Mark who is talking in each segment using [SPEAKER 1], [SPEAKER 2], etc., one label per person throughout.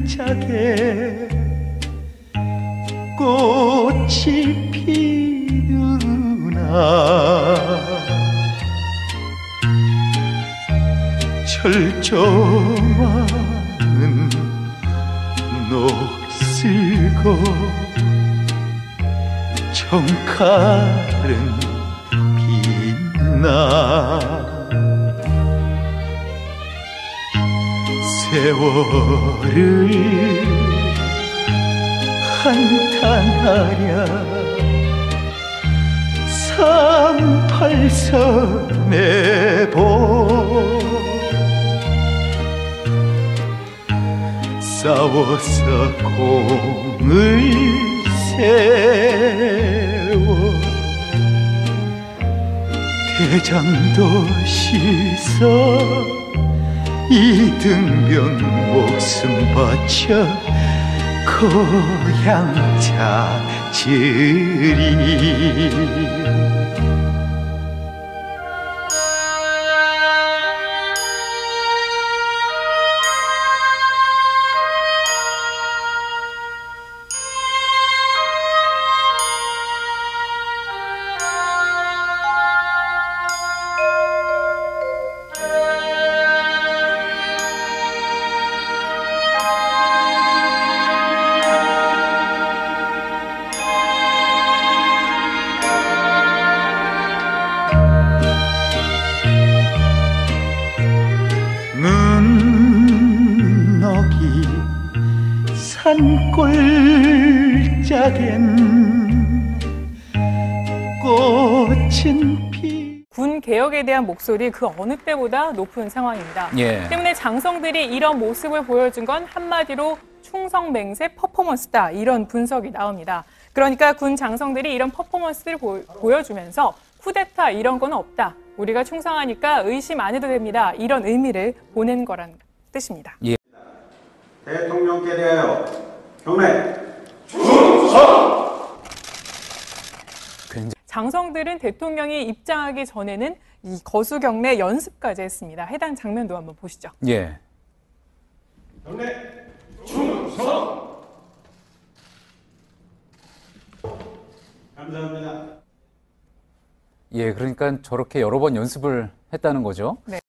[SPEAKER 1] 산골짜기에 꽃이 피우나 철조망은 녹슬고 청칼은 빛나 세월을 한탄하랴 38선의 보 싸워서 공을 세워 대장도 씻어 이등병 목숨 바쳐 고향 찾으리 산골짜기엔 꽃은 피
[SPEAKER 2] 군 개혁에 대한 목소리 그 어느 때보다 높은 상황입니다. 때문에 장성들이 이런 모습을 보여준 건 한마디로 충성맹세 퍼포먼스다 이런 분석이 나옵니다. 그러니까 군 장성들이 이런 퍼포먼스를 보여주면서 쿠데타 이런 건 없다. 우리가 충성하니까 의심 안 해도 됩니다. 이런 의미를 보낸 거란 뜻입니다.
[SPEAKER 3] 대통령께 대하여 경례 충성!
[SPEAKER 2] 장성들은 대통령이 입장하기 전에는 이 거수경례 연습까지 했습니다. 해당 장면도 한번 보시죠.
[SPEAKER 3] 경례 충성! 감사합니다.
[SPEAKER 4] 그러니까 저렇게 여러 번 연습을 했다는 거죠.
[SPEAKER 2] 네.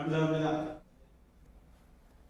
[SPEAKER 3] 감사합니다.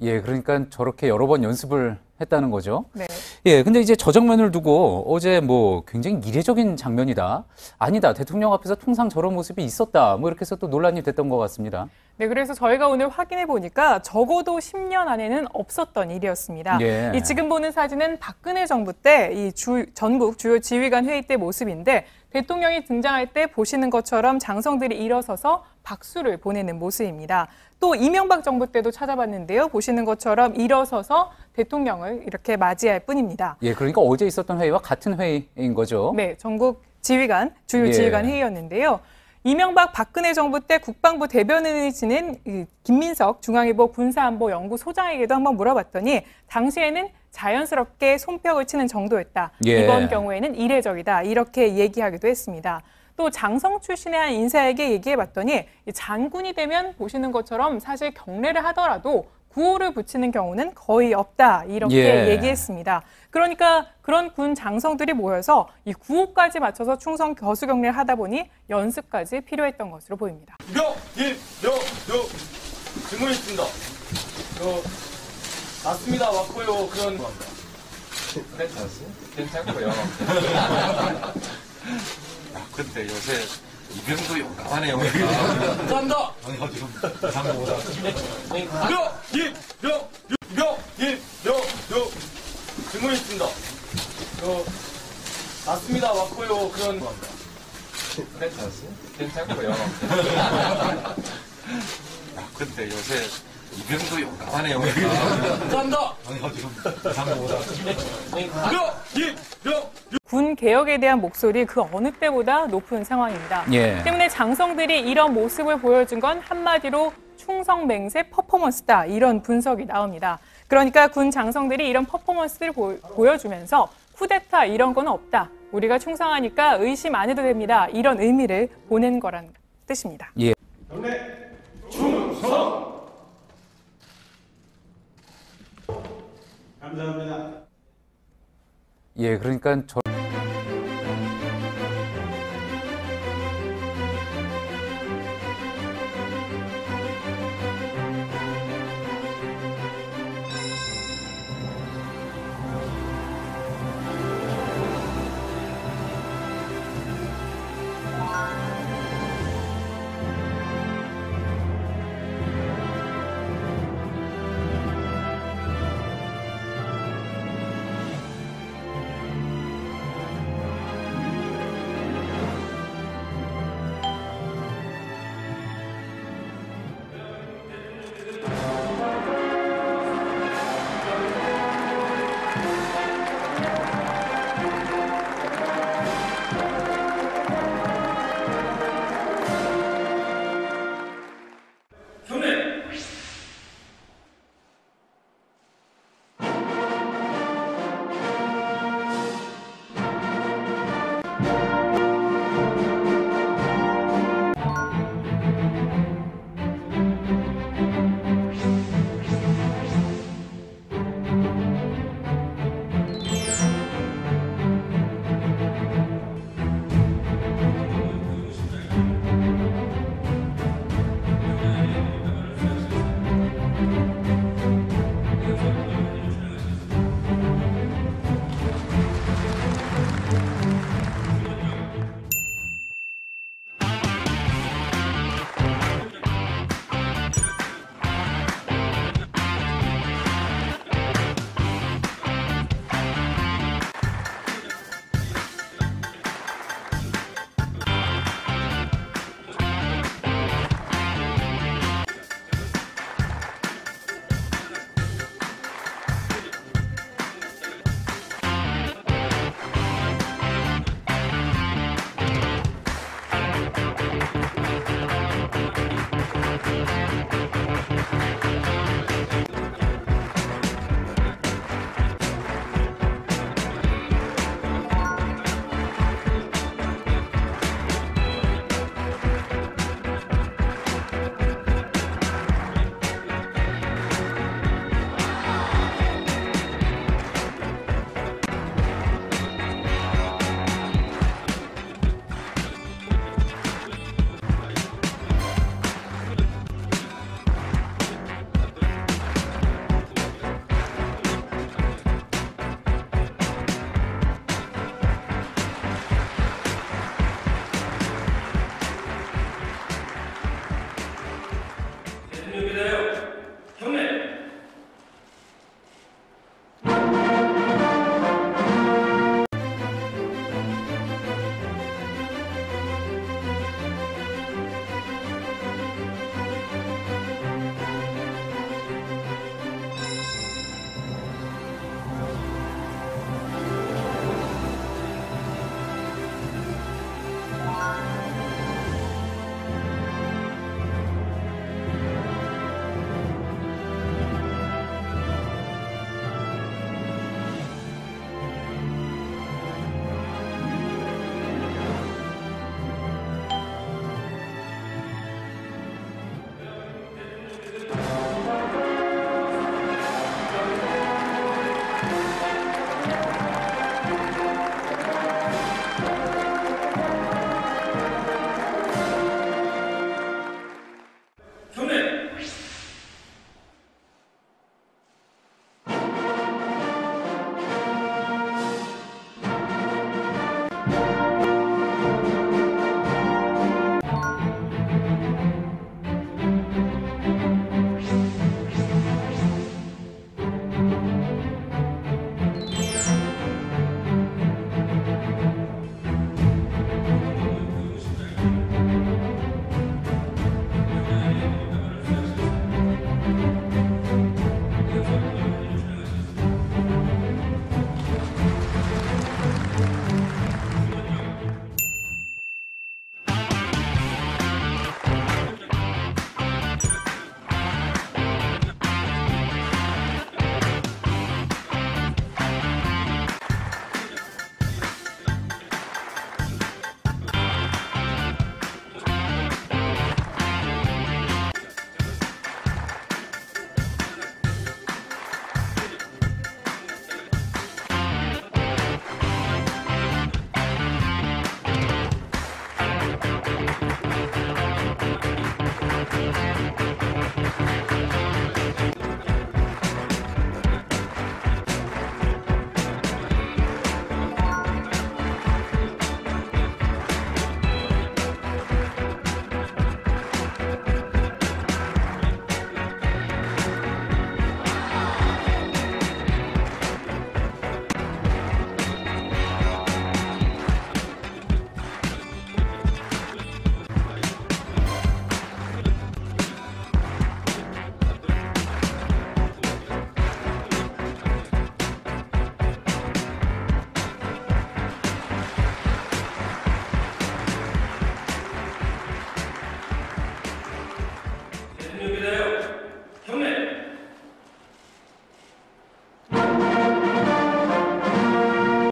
[SPEAKER 4] 예, 그러니까 저렇게 여러 번 연습을 했다는 거죠.
[SPEAKER 2] 네.
[SPEAKER 4] 예, 근데 이제 저 장면을 두고 어제 뭐 굉장히 이례적인 장면이다. 아니다. 대통령 앞에서 통상 저런 모습이 있었다. 뭐 이렇게 해서 또 논란이 됐던 것 같습니다.
[SPEAKER 2] 네, 그래서 저희가 오늘 확인해 보니까 적어도 10년 안에는 없었던 일이었습니다.
[SPEAKER 4] 예.
[SPEAKER 2] 이 지금 보는 사진은 박근혜 정부 때 이 전국 주요 지휘관 회의 때 모습인데 대통령이 등장할 때 보시는 것처럼 장성들이 일어서서 박수를 보내는 모습입니다. 또 이명박 정부 때도 찾아봤는데요. 보시는 것처럼 일어서서 대통령을 이렇게 맞이할 뿐입니다.
[SPEAKER 4] 예, 그러니까 어제 있었던 회의와 같은 회의인 거죠.
[SPEAKER 2] 네, 전국 지휘관, 주요
[SPEAKER 4] 예.
[SPEAKER 2] 지휘관 회의였는데요. 이명박 박근혜 정부 때 국방부 대변인을 지낸 김민석 중앙일보 군사안보연구소장에게도 한번 물어봤더니 당시에는 자연스럽게 손뼉을 치는 정도였다.
[SPEAKER 4] 예.
[SPEAKER 2] 이번 경우에는 이례적이다. 이렇게 얘기하기도 했습니다. 또 장성 출신의 한 인사에게 얘기해봤더니 장군이 되면 보시는 것처럼 사실 경례를 하더라도 구호를 붙이는 경우는 거의 없다. 이렇게
[SPEAKER 4] 예.
[SPEAKER 2] 얘기했습니다. 그러니까 그런 군 장성들이 모여서 이 구호까지 맞춰서 충성 겨수 경례를 하다 보니 연습까지 필요했던 것으로 보입니다.
[SPEAKER 5] 질문 있습니다. 맞습니다. 맞고요. 그런 괜찮고요.
[SPEAKER 6] 근데 요새 이병도 용감하네요.
[SPEAKER 5] 감사합니다.
[SPEAKER 6] 아니요, 지금 이상보다.
[SPEAKER 5] 질문 있습니다. 맞습니다. 맞고요. 그런 괜찮고요.
[SPEAKER 6] 근데 요새 이병도 용감하네요.
[SPEAKER 5] 감사합니다.
[SPEAKER 6] 아니요, 지금 이상보다.
[SPEAKER 2] 군 개혁에 대한 목소리 그 어느 때보다 높은 상황입니다.
[SPEAKER 4] 예.
[SPEAKER 2] 때문에 장성들이 이런 모습을 보여준 건 한마디로 충성맹세 퍼포먼스다. 이런 분석이 나옵니다. 그러니까 군 장성들이 이런 퍼포먼스를 보여주면서 쿠데타 이런 건 없다. 우리가 충성하니까 의심 안 해도 됩니다. 이런 의미를 보낸 거란 뜻입니다.
[SPEAKER 4] 예.
[SPEAKER 3] 경례 충성. 감사합니다.
[SPEAKER 4] 예, 그러니까